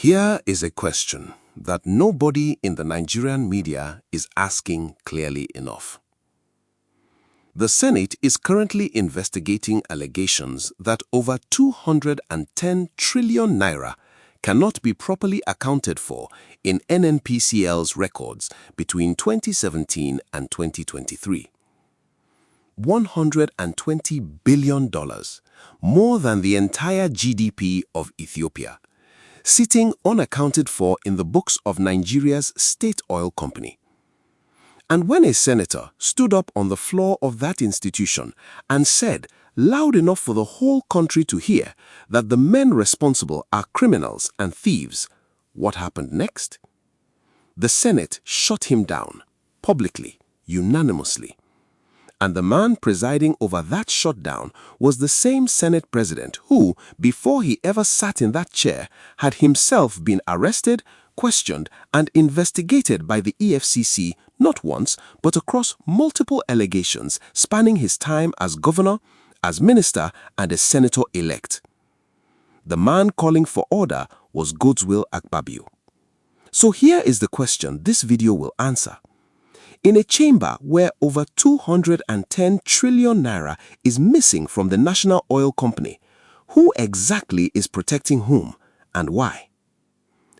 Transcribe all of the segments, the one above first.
Here is a question that nobody in the Nigerian media is asking clearly enough. The Senate is currently investigating allegations that over 210 trillion naira cannot be properly accounted for in NNPCL's records between 2017 and 2023. $120 billion, more than the entire GDP of Ethiopia, sitting unaccounted for in the books of Nigeria's state oil company. And when a senator stood up on the floor of that institution and said, loud enough for the whole country to hear, that the men responsible are criminals and thieves, what happened next? The Senate shut him down, publicly, unanimously. And the man presiding over that shutdown was the same Senate president who, before he ever sat in that chair, had himself been arrested, questioned, and investigated by the EFCC not once, but across multiple allegations spanning his time as governor, as minister, and as senator-elect. The man calling for order was Godswill Akpabio. So here is the question this video will answer. In a chamber where over 210 trillion naira is missing from the national oil company, who exactly is protecting whom and why?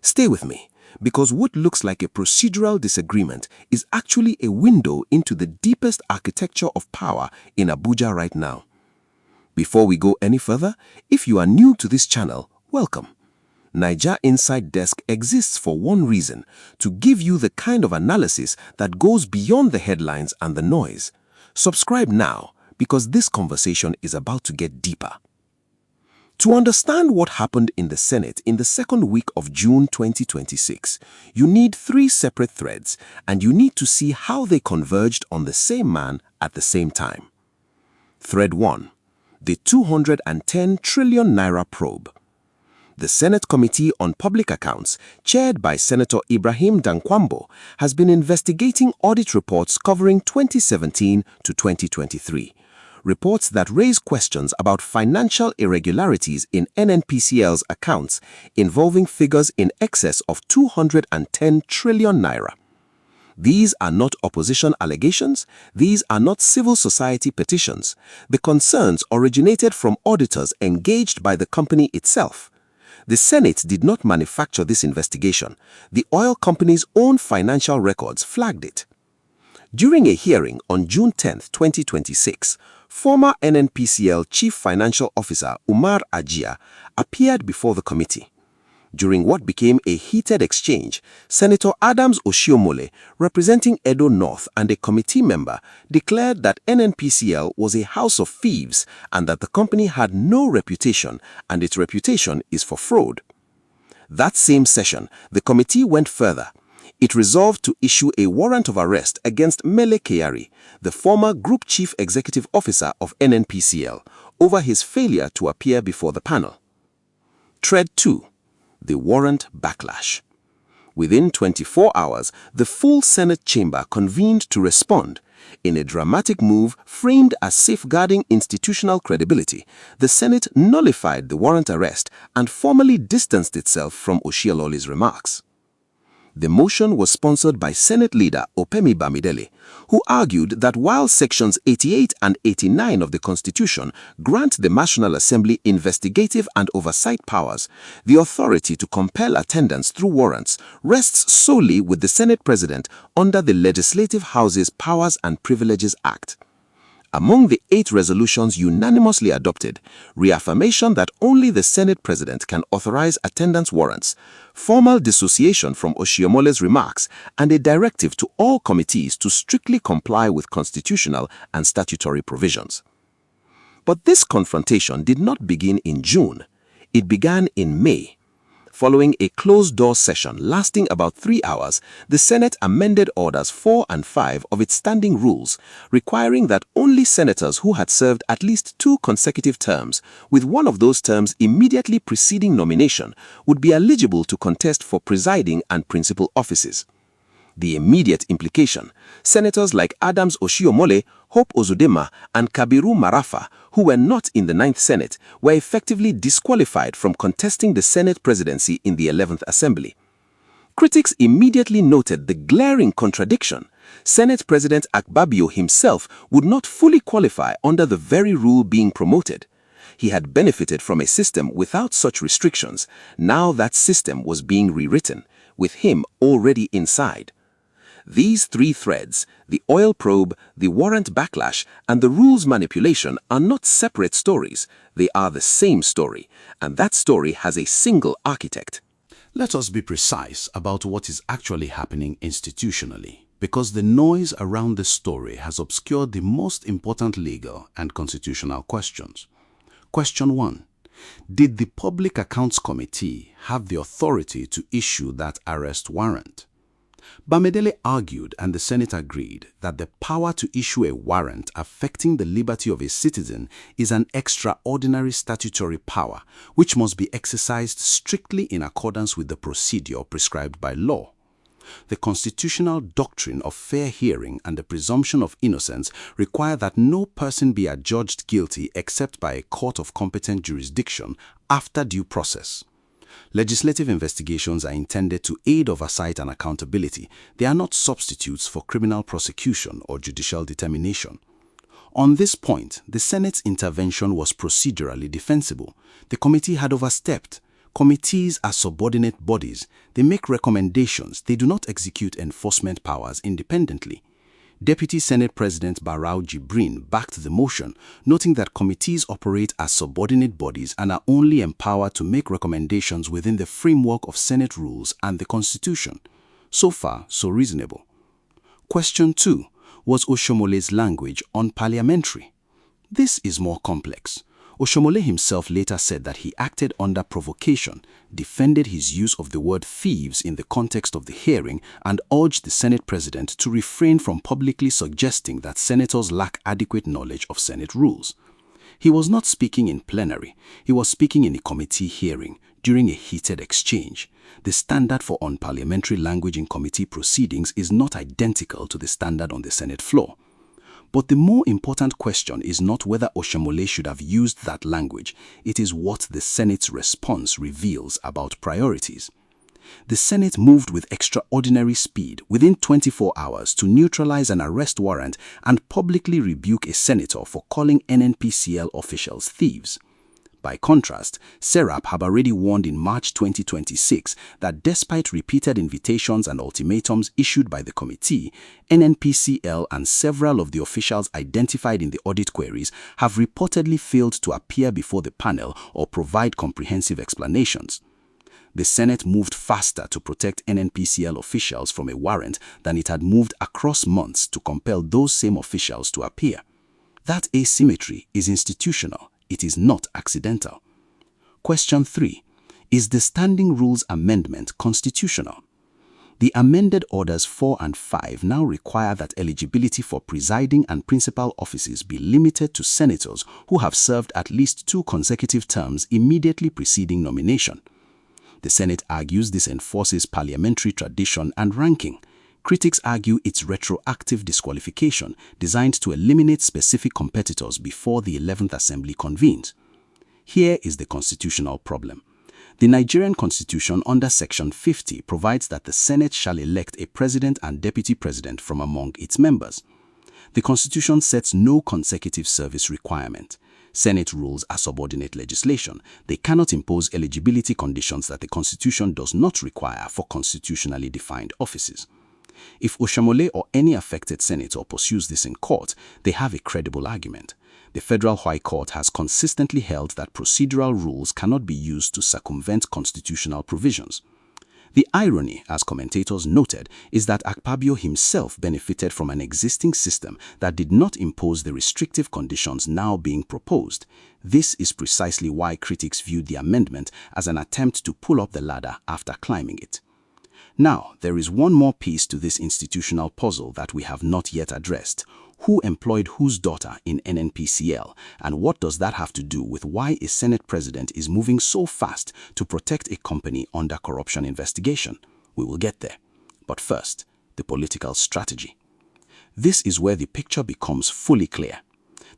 Stay with me, because what looks like a procedural disagreement is actually a window into the deepest architecture of power in Abuja right now. Before we go any further, if you are new to this channel, welcome. Naija Inside Desk exists for one reason, to give you the kind of analysis that goes beyond the headlines and the noise. Subscribe now, because this conversation is about to get deeper. To understand what happened in the Senate in the second week of June 2026, you need three separate threads, and you need to see how they converged on the same man at the same time. Thread 1. The 210 trillion naira probe. The Senate Committee on Public Accounts, chaired by Senator Ibrahim Dankwambo, has been investigating audit reports covering 2017 to 2023. Reports that raise questions about financial irregularities in NNPCL's accounts involving figures in excess of 210 trillion naira. These are not opposition allegations. These are not civil society petitions. The concerns originated from auditors engaged by the company itself. The Senate did not manufacture this investigation. The oil company's own financial records flagged it. During a hearing on June 10, 2026, former NNPCL Chief Financial Officer Umar Ajia appeared before the committee. During what became a heated exchange, Senator Adams Oshiomhole, representing Edo North and a committee member, declared that NNPCL was a house of thieves and that the company had no reputation, and its reputation is for fraud. That same session, the committee went further. It resolved to issue a warrant of arrest against Mele Kyari, the former Group Chief Executive Officer of NNPCL, over his failure to appear before the panel. Thread 2. The warrant backlash. Within 24 hours, the full Senate chamber convened to respond. In a dramatic move framed as safeguarding institutional credibility, the Senate nullified the warrant arrest and formally distanced itself from Oshiomhole's remarks. The motion was sponsored by Senate leader Opemi Bamidele, who argued that while Sections 88 and 89 of the Constitution grant the National Assembly investigative and oversight powers, the authority to compel attendance through warrants rests solely with the Senate President under the Legislative House's Powers and Privileges Act. Among the 8 resolutions unanimously adopted, reaffirmation that only the Senate President can authorize attendance warrants, formal dissociation from Oshiomhole's remarks, and a directive to all committees to strictly comply with constitutional and statutory provisions. But this confrontation did not begin in June. It began in May. Following a closed-door session lasting about 3 hours, the Senate amended Orders 4 and 5 of its standing rules, requiring that only senators who had served at least 2 consecutive terms, with one of those terms immediately preceding nomination, would be eligible to contest for presiding and principal offices. The immediate implication, senators like Adams Oshiomhole, Hope Uzodinma, and Kabiru Marafa, who were not in the 9th Senate, were effectively disqualified from contesting the Senate presidency in the 11th Assembly. Critics immediately noted the glaring contradiction. Senate President Akpabio himself would not fully qualify under the very rule being promoted. He had benefited from a system without such restrictions. Now that system was being rewritten, with him already inside. These three threads, the oil probe, the warrant backlash, and the rules manipulation, are not separate stories. They are the same story, and that story has a single architect. Let us be precise about what is actually happening institutionally, because the noise around this story has obscured the most important legal and constitutional questions. Question 1. Did the Public Accounts Committee have the authority to issue that arrest warrant? Bamidele argued, and the Senate agreed, that the power to issue a warrant affecting the liberty of a citizen is an extraordinary statutory power which must be exercised strictly in accordance with the procedure prescribed by law. The constitutional doctrine of fair hearing and the presumption of innocence require that no person be adjudged guilty except by a court of competent jurisdiction after due process. Legislative investigations are intended to aid oversight and accountability. They are not substitutes for criminal prosecution or judicial determination. On this point, the Senate's intervention was procedurally defensible. The committee had overstepped. Committees are subordinate bodies. They make recommendations. They do not execute enforcement powers independently. Deputy Senate President Barau Jibrin backed the motion, noting that committees operate as subordinate bodies and are only empowered to make recommendations within the framework of Senate rules and the Constitution. So far, so reasonable. Question 2. Was Oshiomole's language unparliamentary? This is more complex. Oshiomhole himself later said that he acted under provocation, defended his use of the word thieves in the context of the hearing, and urged the Senate President to refrain from publicly suggesting that senators lack adequate knowledge of Senate rules. He was not speaking in plenary. He was speaking in a committee hearing during a heated exchange. The standard for unparliamentary language in committee proceedings is not identical to the standard on the Senate floor. But the more important question is not whether Oshiomhole should have used that language. It is what the Senate's response reveals about priorities. The Senate moved with extraordinary speed within 24 hours to neutralize an arrest warrant and publicly rebuke a senator for calling NNPCL officials thieves. By contrast, SERAP had already warned in March 2026 that despite repeated invitations and ultimatums issued by the committee, NNPCL and several of the officials identified in the audit queries have reportedly failed to appear before the panel or provide comprehensive explanations. The Senate moved faster to protect NNPCL officials from a warrant than it had moved across months to compel those same officials to appear. That asymmetry is institutional. It is not accidental. Question 3. Is the Standing Rules Amendment constitutional? The amended Orders 4 and 5 now require that eligibility for presiding and principal offices be limited to senators who have served at least 2 consecutive terms immediately preceding nomination. The Senate argues this enforces parliamentary tradition and ranking. Critics argue it's retroactive disqualification designed to eliminate specific competitors before the 11th Assembly convenes. Here is the constitutional problem. The Nigerian Constitution under Section 50 provides that the Senate shall elect a president and deputy president from among its members. The Constitution sets no consecutive service requirement. Senate rules are subordinate legislation. They cannot impose eligibility conditions that the Constitution does not require for constitutionally defined offices. If Oshiomhole or any affected senator pursues this in court, they have a credible argument. The Federal High Court has consistently held that procedural rules cannot be used to circumvent constitutional provisions. The irony, as commentators noted, is that Akpabio himself benefited from an existing system that did not impose the restrictive conditions now being proposed. This is precisely why critics viewed the amendment as an attempt to pull up the ladder after climbing it. Now, there is one more piece to this institutional puzzle that we have not yet addressed. Who employed whose daughter in NNPCL, and what does that have to do with why a Senate president is moving so fast to protect a company under corruption investigation? We will get there. But first, the political strategy. This is where the picture becomes fully clear.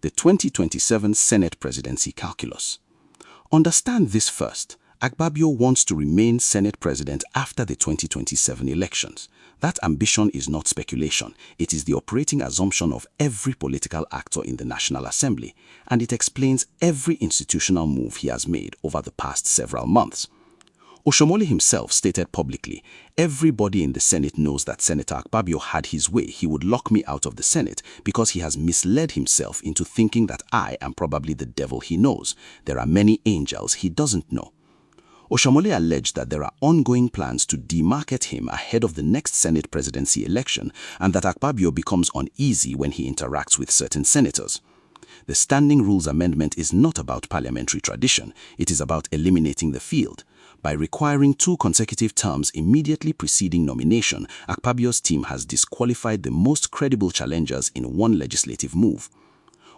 the 2027 Senate presidency calculus. Understand this first. Akpabio wants to remain Senate president after the 2027 elections. That ambition is not speculation. It is the operating assumption of every political actor in the National Assembly, and it explains every institutional move he has made over the past several months. Oshiomhole himself stated publicly, "Everybody in the Senate knows that Senator Akpabio had his way. He would lock me out of the Senate because he has misled himself into thinking that I am probably the devil he knows. There are many angels he doesn't know." Oshiomhole alleged that there are ongoing plans to demarket him ahead of the next Senate presidency election and that Akpabio becomes uneasy when he interacts with certain senators. The Standing Rules Amendment is not about parliamentary tradition. It is about eliminating the field. By requiring 2 consecutive terms immediately preceding nomination, Akpabio's team has disqualified the most credible challengers in one legislative move.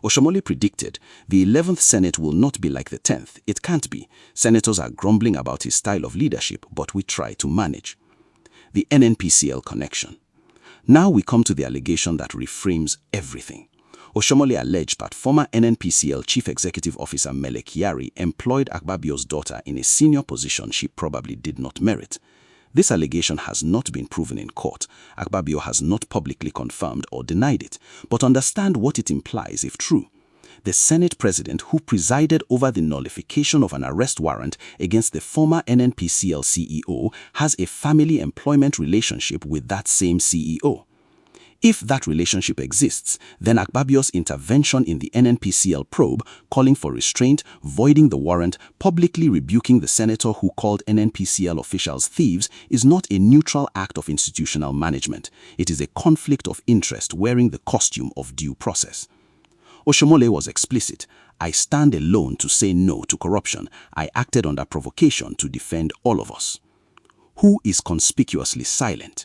Oshiomhole predicted, "The 11th Senate will not be like the 10th. It can't be. Senators are grumbling about his style of leadership, but we try to manage." The NNPCL connection. Now we come to the allegation that reframes everything. Oshiomhole alleged that former NNPCL Chief Executive Officer Mele Kyari employed Akpabio's daughter in a senior position she probably did not merit. This allegation has not been proven in court. Akpabio has not publicly confirmed or denied it, but understand what it implies if true. The Senate President who presided over the nullification of an arrest warrant against the former NNPCL CEO has a family employment relationship with that same CEO. If that relationship exists, then Akpabio's intervention in the NNPCL probe, calling for restraint, voiding the warrant, publicly rebuking the senator who called NNPCL officials thieves, is not a neutral act of institutional management. It is a conflict of interest wearing the costume of due process. Oshiomhole was explicit. "I stand alone to say no to corruption. I acted under provocation to defend all of us." Who is conspicuously silent?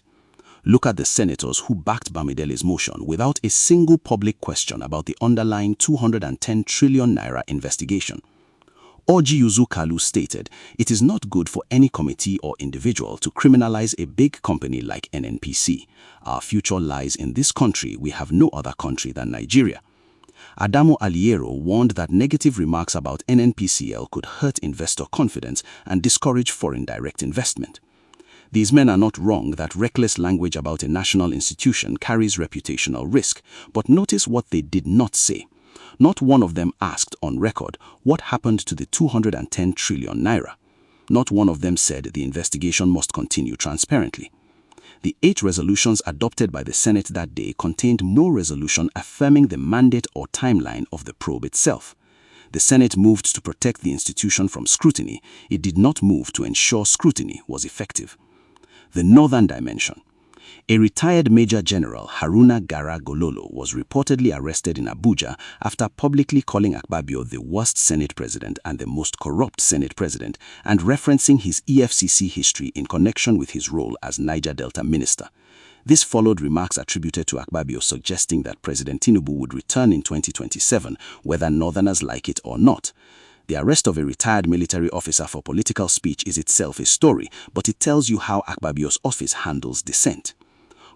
Look at the senators who backed Bamidele's motion without a single public question about the underlying 210 trillion naira investigation. Ojiuzu Kalu stated, "It is not good for any committee or individual to criminalize a big company like NNPC. Our future lies in this country. We have no other country than Nigeria." Adamo Aliero warned that negative remarks about NNPCL could hurt investor confidence and discourage foreign direct investment. These men are not wrong that reckless language about a national institution carries reputational risk, but notice what they did not say. Not one of them asked on record what happened to the 210 trillion naira. Not one of them said the investigation must continue transparently. The 8 resolutions adopted by the Senate that day contained no resolution affirming the mandate or timeline of the probe itself. The Senate moved to protect the institution from scrutiny. It did not move to ensure scrutiny was effective. The Northern Dimension. A retired Major General, Haruna Gara Gololo, was reportedly arrested in Abuja after publicly calling Akpabio the worst Senate President and the most corrupt Senate President, and referencing his EFCC history in connection with his role as Niger Delta Minister. This followed remarks attributed to Akpabio suggesting that President Tinubu would return in 2027, whether Northerners like it or not. The arrest of a retired military officer for political speech is itself a story, but it tells you how Akpabio's office handles dissent.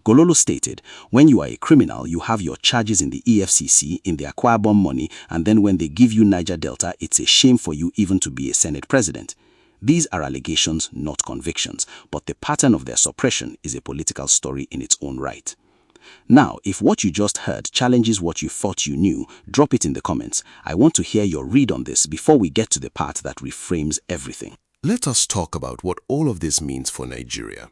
Gololo stated, "When you are a criminal, you have your charges in the EFCC, in the Akwa Ibom money, and then when they give you Niger Delta, it's a shame for you even to be a Senate President." These are allegations, not convictions, but the pattern of their suppression is a political story in its own right. Now, if what you just heard challenges what you thought you knew, drop it in the comments. I want to hear your read on this before we get to the part that reframes everything. Let us talk about what all of this means for Nigeria.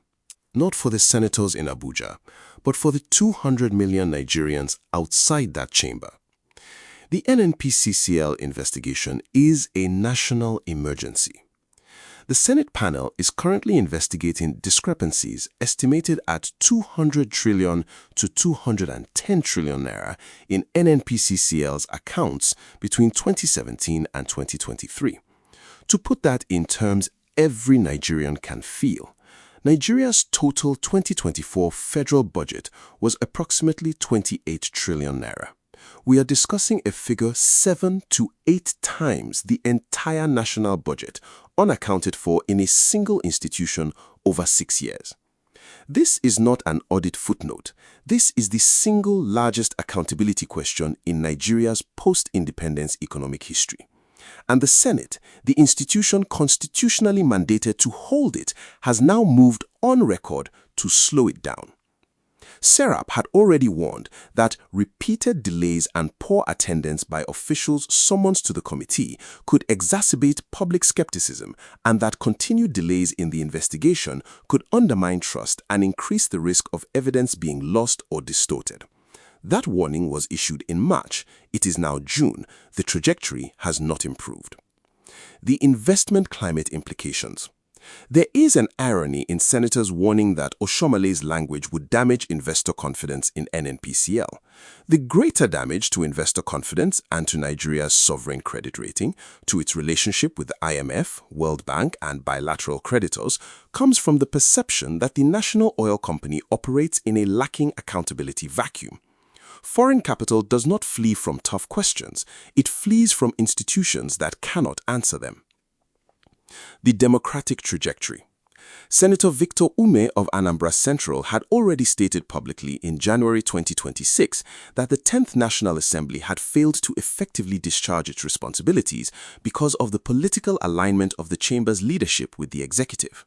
Not for the senators in Abuja, but for the 200 million Nigerians outside that chamber. The NNPCL investigation is a national emergency. The Senate panel is currently investigating discrepancies estimated at 200 trillion to 210 trillion naira in NNPCL's accounts between 2017 and 2023. To put that in terms every Nigerian can feel, Nigeria's total 2024 federal budget was approximately 28 trillion naira. We are discussing a figure 7 to 8 times the entire national budget, unaccounted for in a single institution over 6 years. This is not an audit footnote. This is the single largest accountability question in Nigeria's post-independence economic history. And the Senate, the institution constitutionally mandated to hold it, has now moved on record to slow it down. SERAP had already warned that repeated delays and poor attendance by officials summoned to the committee could exacerbate public skepticism and that continued delays in the investigation could undermine trust and increase the risk of evidence being lost or distorted. That warning was issued in March. It is now June. The trajectory has not improved. The investment climate implications. There is an irony in senators warning that Oshiomole's language would damage investor confidence in NNPCL. The greater damage to investor confidence and to Nigeria's sovereign credit rating, to its relationship with the IMF, World Bank, and bilateral creditors, comes from the perception that the national oil company operates in a lacking accountability vacuum. Foreign capital does not flee from tough questions. It flees from institutions that cannot answer them. The democratic trajectory. Senator Victor Ume of Anambra Central had already stated publicly in January 2026 that the 10th National Assembly had failed to effectively discharge its responsibilities because of the political alignment of the chamber's leadership with the executive.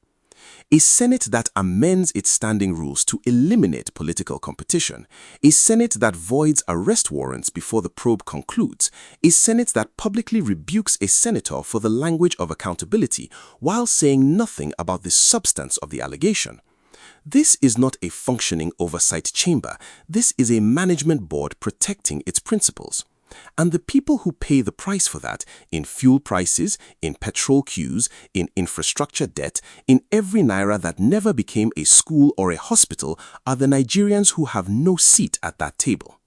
A Senate that amends its standing rules to eliminate political competition, a Senate that voids arrest warrants before the probe concludes, a Senate that publicly rebukes a senator for the language of accountability while saying nothing about the substance of the allegation. This is not a functioning oversight chamber. This is a management board protecting its principles. And the people who pay the price for that, in fuel prices, in petrol queues, in infrastructure debt, in every naira that never became a school or a hospital, are the Nigerians who have no seat at that table.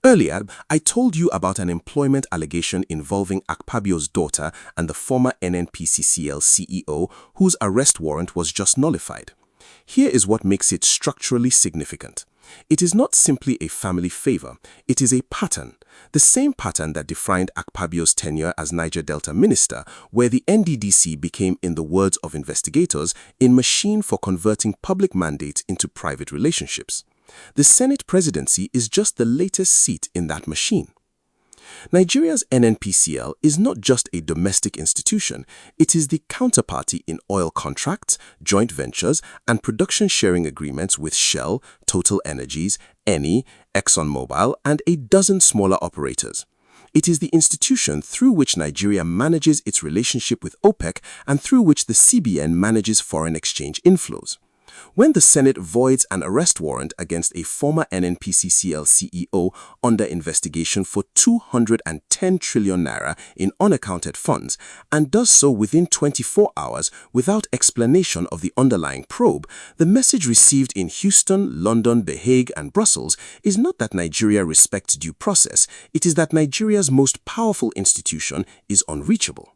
Earlier, I told you about an employment allegation involving Akpabio's daughter and the former NNPCL CEO, whose arrest warrant was just nullified. Here is what makes it structurally significant. It is not simply a family favor, it is a pattern. The same pattern that defined Akpabio's tenure as Niger Delta minister, where the NDDC became, in the words of investigators, a machine for converting public mandates into private relationships. The Senate presidency is just the latest seat in that machine. Nigeria's NNPCL is not just a domestic institution, it is the counterparty in oil contracts, joint ventures, and production sharing agreements with Shell, Total Energies, Eni, ExxonMobil, and a dozen smaller operators. It is the institution through which Nigeria manages its relationship with OPEC and through which the CBN manages foreign exchange inflows. When the Senate voids an arrest warrant against a former NNPCL CEO under investigation for 210 trillion naira in unaccounted funds and does so within 24 hours without explanation of the underlying probe, the message received in Houston, London, The Hague, and Brussels is not that Nigeria respects due process, it is that Nigeria's most powerful institution is unreachable.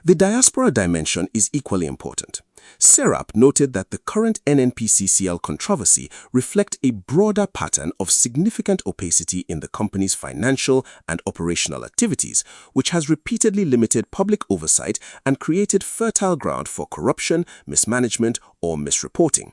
The diaspora dimension is equally important. SERAP noted that the current NNPCL controversy reflects a broader pattern of significant opacity in the company's financial and operational activities, which has repeatedly limited public oversight and created fertile ground for corruption, mismanagement, or misreporting.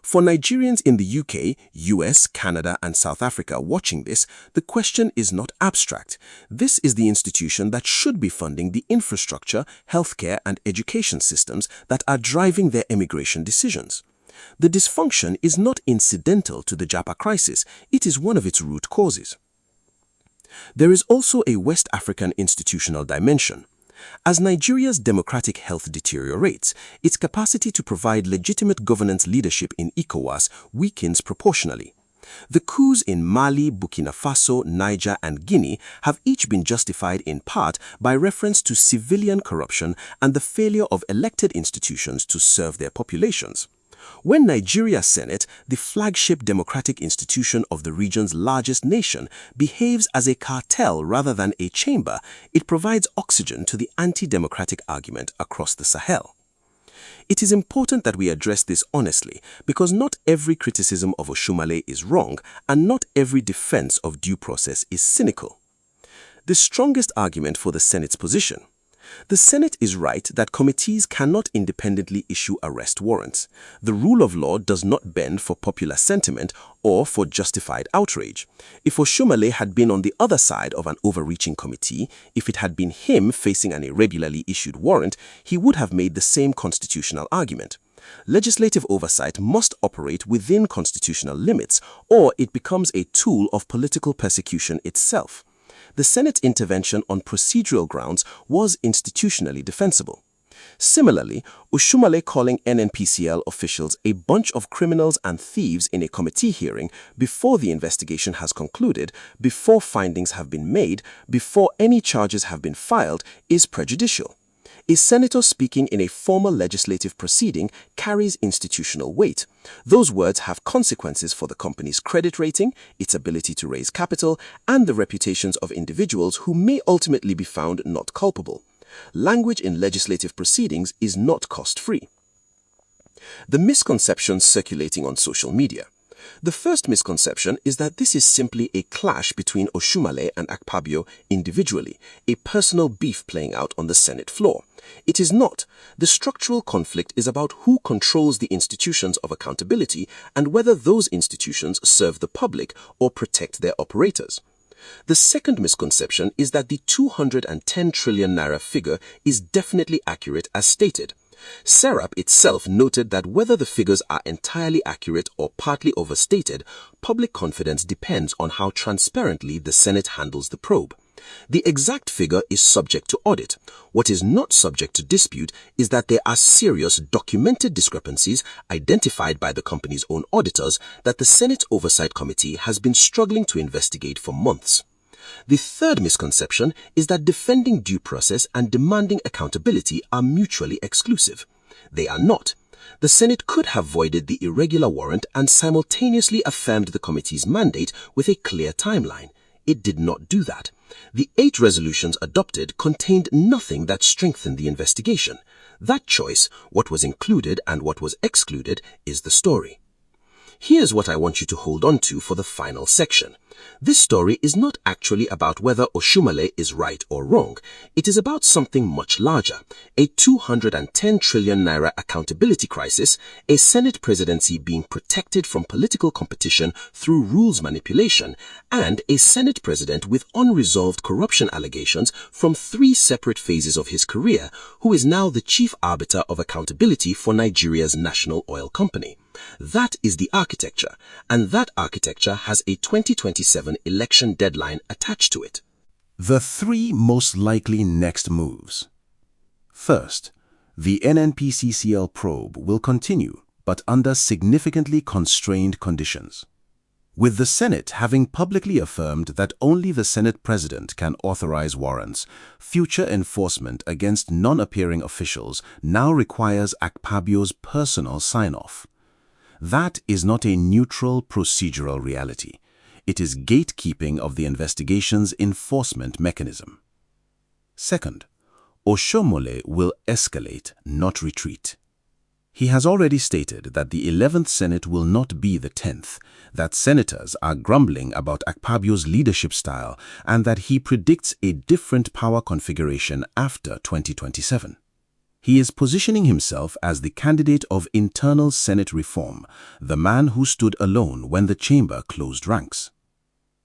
For Nigerians in the UK, US, Canada, and South Africa watching this, the question is not abstract. This is the institution that should be funding the infrastructure, healthcare, and education systems that are driving their immigration decisions. The dysfunction is not incidental to the Japa crisis, it is one of its root causes. There is also a West African institutional dimension. As Nigeria's democratic health deteriorates, its capacity to provide legitimate governance leadership in ECOWAS weakens proportionally. The coups in Mali, Burkina Faso, Niger, and Guinea have each been justified in part by reference to civilian corruption and the failure of elected institutions to serve their populations. When Nigeria's Senate, the flagship democratic institution of the region's largest nation, behaves as a cartel rather than a chamber, it provides oxygen to the anti-democratic argument across the Sahel. It is important that we address this honestly because not every criticism of Oshiomhole is wrong and not every defense of due process is cynical. The strongest argument for the Senate's position: The Senate is right that committees cannot independently issue arrest warrants. The rule of law does not bend for popular sentiment or for justified outrage. If Oshiomhole had been on the other side of an overreaching committee, if it had been him facing an irregularly issued warrant, he would have made the same constitutional argument. Legislative oversight must operate within constitutional limits, or it becomes a tool of political persecution itself. The Senate intervention on procedural grounds was institutionally defensible. Similarly, Oshiomhole calling NNPCL officials a bunch of criminals and thieves in a committee hearing before the investigation has concluded, before findings have been made, before any charges have been filed, is prejudicial. A senator speaking in a formal legislative proceeding carries institutional weight. Those words have consequences for the company's credit rating, its ability to raise capital, and the reputations of individuals who may ultimately be found not culpable. Language in legislative proceedings is not cost-free. The misconceptions circulating on social media. The first misconception is that this is simply a clash between Oshiomhole and Akpabio individually, a personal beef playing out on the Senate floor. It is not. The structural conflict is about who controls the institutions of accountability and whether those institutions serve the public or protect their operators. The second misconception is that the 210 trillion naira figure is definitely accurate as stated. SERAP itself noted that whether the figures are entirely accurate or partly overstated, public confidence depends on how transparently the Senate handles the probe. The exact figure is subject to audit. What is not subject to dispute is that there are serious documented discrepancies identified by the company's own auditors that the Senate Oversight Committee has been struggling to investigate for months. The third misconception is that defending due process and demanding accountability are mutually exclusive. They are not. The Senate could have voided the irregular warrant and simultaneously affirmed the committee's mandate with a clear timeline. It did not do that. The 8 resolutions adopted contained nothing that strengthened the investigation. That choice, what was included and what was excluded, is the story. Here's what I want you to hold on to for the final section. This story is not actually about whether Oshiomhole is right or wrong. It is about something much larger, a 210 trillion naira accountability crisis, a Senate presidency being protected from political competition through rules manipulation, and a Senate president with unresolved corruption allegations from 3 separate phases of his career, who is now the chief arbiter of accountability for Nigeria's national oil company. That is the architecture, and that architecture has a 2027 election deadline attached to it. The 3 most likely next moves. First, the NNPCL probe will continue, but under significantly constrained conditions. With the Senate having publicly affirmed that only the Senate President can authorize warrants, future enforcement against non-appearing officials now requires Akpabio's personal sign-off. That is not a neutral procedural reality. It is gatekeeping of the investigation's enforcement mechanism. Second, Oshiomhole will escalate, not retreat. He has already stated that the 11th Senate will not be the 10th, that senators are grumbling about Akpabio's leadership style, and that he predicts a different power configuration after 2027. He is positioning himself as the candidate of internal Senate reform, the man who stood alone when the chamber closed ranks.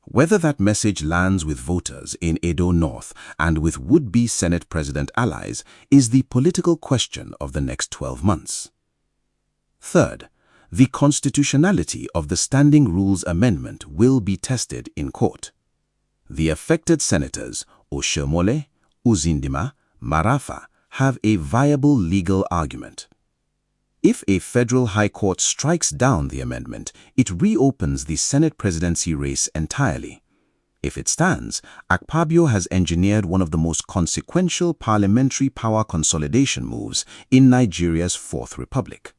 Whether that message lands with voters in Edo North and with would-be Senate President allies is the political question of the next 12 months. Third, the constitutionality of the Standing Rules Amendment will be tested in court. The affected senators, Oshiomhole, Uzindima, Marafa, have a viable legal argument. If a federal high court strikes down the amendment, it reopens the Senate presidency race entirely. If it stands, Akpabio has engineered one of the most consequential parliamentary power consolidation moves in Nigeria's Fourth Republic.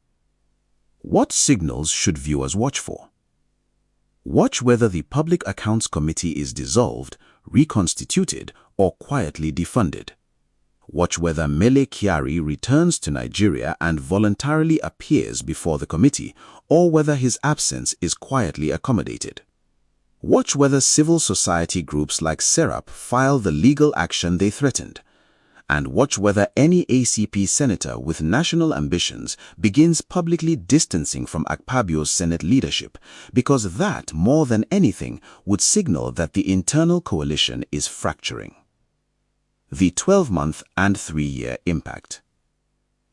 What signals should viewers watch for? Watch whether the Public Accounts Committee is dissolved, reconstituted, or quietly defunded. Watch whether Mele Kyari returns to Nigeria and voluntarily appears before the committee, or whether his absence is quietly accommodated. Watch whether civil society groups like SERAP file the legal action they threatened. And watch whether any ACP senator with national ambitions begins publicly distancing from Akpabio's Senate leadership, because that, more than anything, would signal that the internal coalition is fracturing. The 12-month and 3-year impact.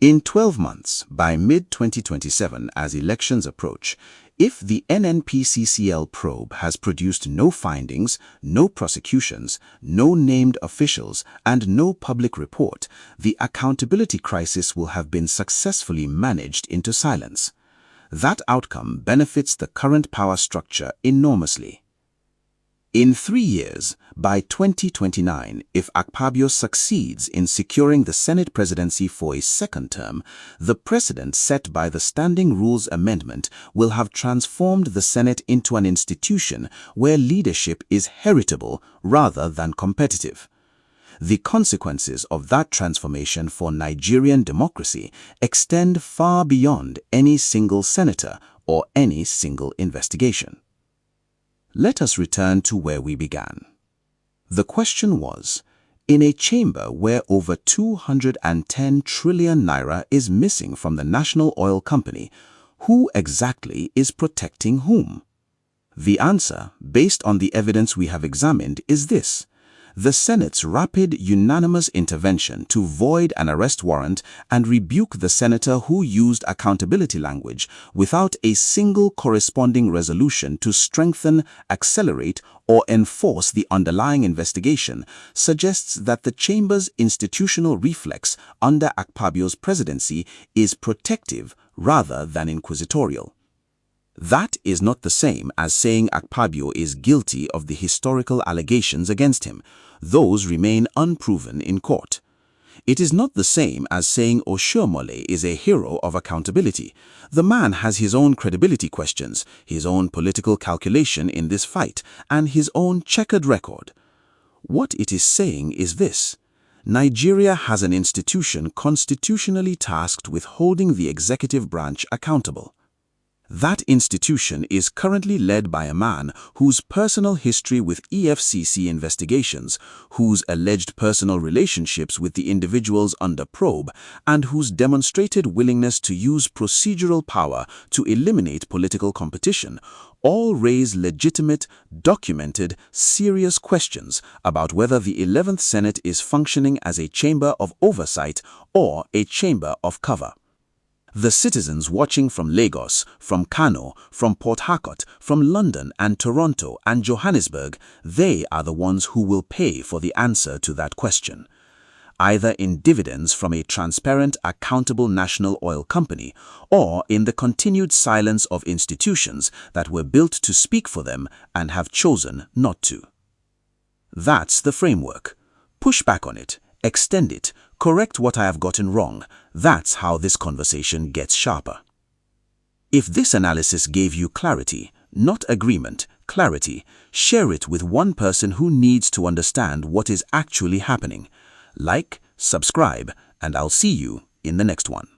In 12 months, by mid-2027 as elections approach, if the NNPCL probe has produced no findings, no prosecutions, no named officials, and no public report, the accountability crisis will have been successfully managed into silence. That outcome benefits the current power structure enormously. In 3 years, by 2029, if Akpabio succeeds in securing the Senate presidency for a second term, the precedent set by the Standing Rules Amendment will have transformed the Senate into an institution where leadership is heritable rather than competitive. The consequences of that transformation for Nigerian democracy extend far beyond any single senator or any single investigation. Let us return to where we began. The question was, in a chamber where over 210 trillion naira is missing from the national oil company, who exactly is protecting whom? The answer, based on the evidence we have examined, is this: the Senate's rapid, unanimous intervention to void an arrest warrant and rebuke the senator who used accountability language without a single corresponding resolution to strengthen, accelerate, or enforce the underlying investigation suggests that the Chamber's institutional reflex under Akpabio's presidency is protective rather than inquisitorial. That is not the same as saying Akpabio is guilty of the historical allegations against him. Those remain unproven in court. It is not the same as saying Oshiomhole is a hero of accountability. The man has his own credibility questions, his own political calculation in this fight, and his own checkered record. What it is saying is this: Nigeria has an institution constitutionally tasked with holding the executive branch accountable. That institution is currently led by a man whose personal history with EFCC investigations, whose alleged personal relationships with the individuals under probe, and whose demonstrated willingness to use procedural power to eliminate political competition, all raise legitimate, documented, serious questions about whether the 11th Senate is functioning as a chamber of oversight or a chamber of cover. The citizens watching from Lagos, from Kano, from Port Harcourt, from London and Toronto and Johannesburg, they are the ones who will pay for the answer to that question, either in dividends from a transparent, accountable national oil company or in the continued silence of institutions that were built to speak for them and have chosen not to. That's the framework. Push back on it, extend it, correct what I have gotten wrong. That's how this conversation gets sharper. If this analysis gave you clarity, not agreement, clarity, share it with one person who needs to understand what is actually happening. Like, subscribe, and I'll see you in the next one.